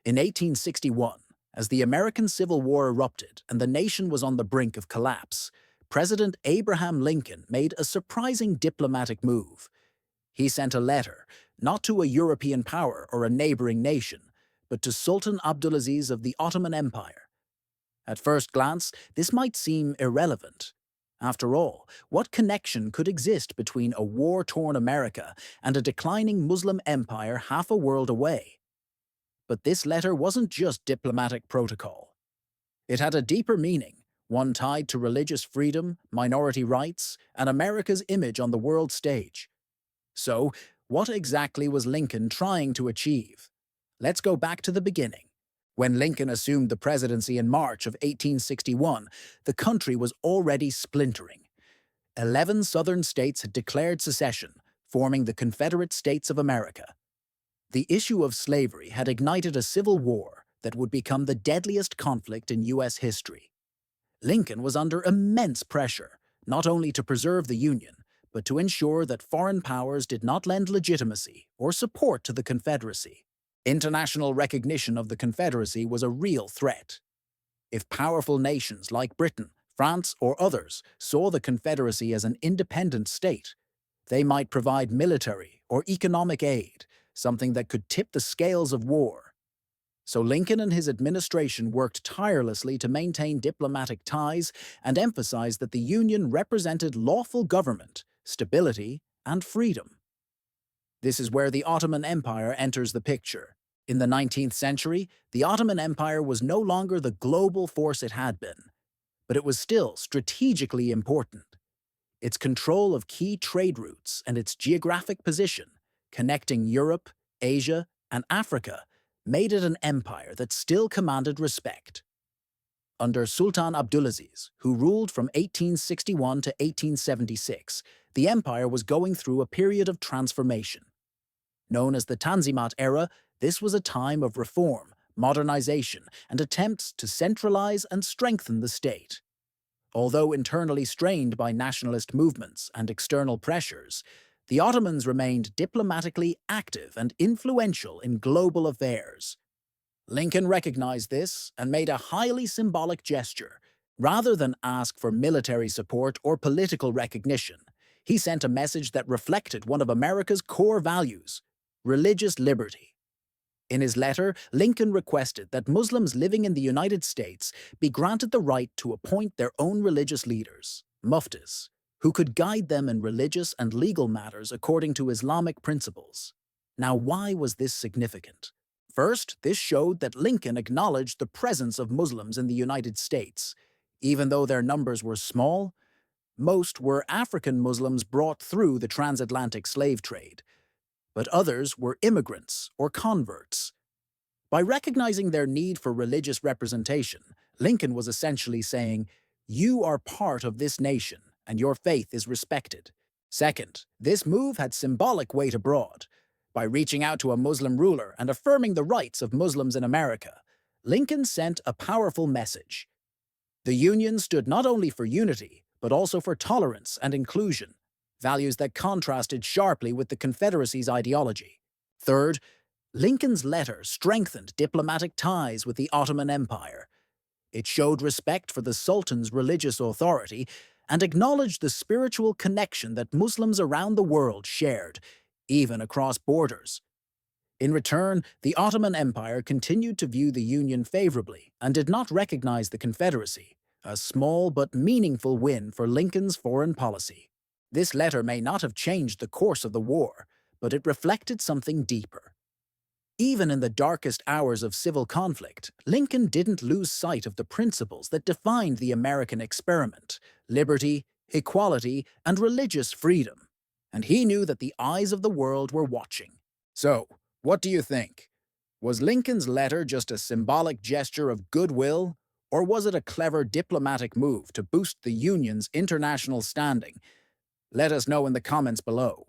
In 1861, as the American Civil War erupted and the nation was on the brink of collapse, President Abraham Lincoln made a surprising diplomatic move. He sent a letter, not to a European power or a neighboring nation, but to Sultan Abdülaziz of the Ottoman Empire. At first glance, this might seem irrelevant. After all, what connection could exist between a war-torn America and a declining Muslim empire half a world away? But this letter wasn't just diplomatic protocol. It had a deeper meaning, one tied to religious freedom, minority rights, and America's image on the world stage. So, what exactly was Lincoln trying to achieve? Let's go back to the beginning. When Lincoln assumed the presidency in March of 1861, the country was already splintering. 11 southern states had declared secession, forming the Confederate States of America. The issue of slavery had ignited a civil war that would become the deadliest conflict in U.S. history. Lincoln was under immense pressure, not only to preserve the Union, but to ensure that foreign powers did not lend legitimacy or support to the Confederacy. International recognition of the Confederacy was a real threat. If powerful nations like Britain, France, or others saw the Confederacy as an independent state, they might provide military or economic aid, something that could tip the scales of war. So Lincoln and his administration worked tirelessly to maintain diplomatic ties and emphasize that the Union represented lawful government, stability, and freedom. This is where the Ottoman Empire enters the picture. In the 19th century, the Ottoman Empire was no longer the global force it had been, but it was still strategically important. Its control of key trade routes and its geographic position, connecting Europe, Asia, and Africa, made it an empire that still commanded respect. Under Sultan Abdülaziz, who ruled from 1861 to 1876, the empire was going through a period of transformation. Known as the Tanzimat era, this was a time of reform, modernization, and attempts to centralize and strengthen the state. Although internally strained by nationalist movements and external pressures, the Ottomans remained diplomatically active and influential in global affairs. Lincoln recognized this and made a highly symbolic gesture. Rather than ask for military support or political recognition, he sent a message that reflected one of America's core values: religious liberty. In his letter, Lincoln requested that Muslims living in the United States be granted the right to appoint their own religious leaders, muftis, who could guide them in religious and legal matters according to Islamic principles. Now, why was this significant? First, this showed that Lincoln acknowledged the presence of Muslims in the United States. Even though their numbers were small, most were African Muslims brought through the transatlantic slave trade, but others were immigrants or converts. By recognizing their need for religious representation, Lincoln was essentially saying, "You are part of this nation, and your faith is respected." Second, this move had symbolic weight abroad. By reaching out to a Muslim ruler and affirming the rights of Muslims in America, Lincoln sent a powerful message. The Union stood not only for unity, but also for tolerance and inclusion, values that contrasted sharply with the Confederacy's ideology. Third, Lincoln's letter strengthened diplomatic ties with the Ottoman Empire. It showed respect for the Sultan's religious authority and acknowledged the spiritual connection that Muslims around the world shared, even across borders. In return, the Ottoman Empire continued to view the Union favorably and did not recognize the Confederacy, a small but meaningful win for Lincoln's foreign policy. This letter may not have changed the course of the war, but it reflected something deeper. Even in the darkest hours of civil conflict, Lincoln didn't lose sight of the principles that defined the American experiment: liberty, equality, and religious freedom. And he knew that the eyes of the world were watching. So, what do you think? Was Lincoln's letter just a symbolic gesture of goodwill, or was it a clever diplomatic move to boost the Union's international standing? Let us know in the comments below.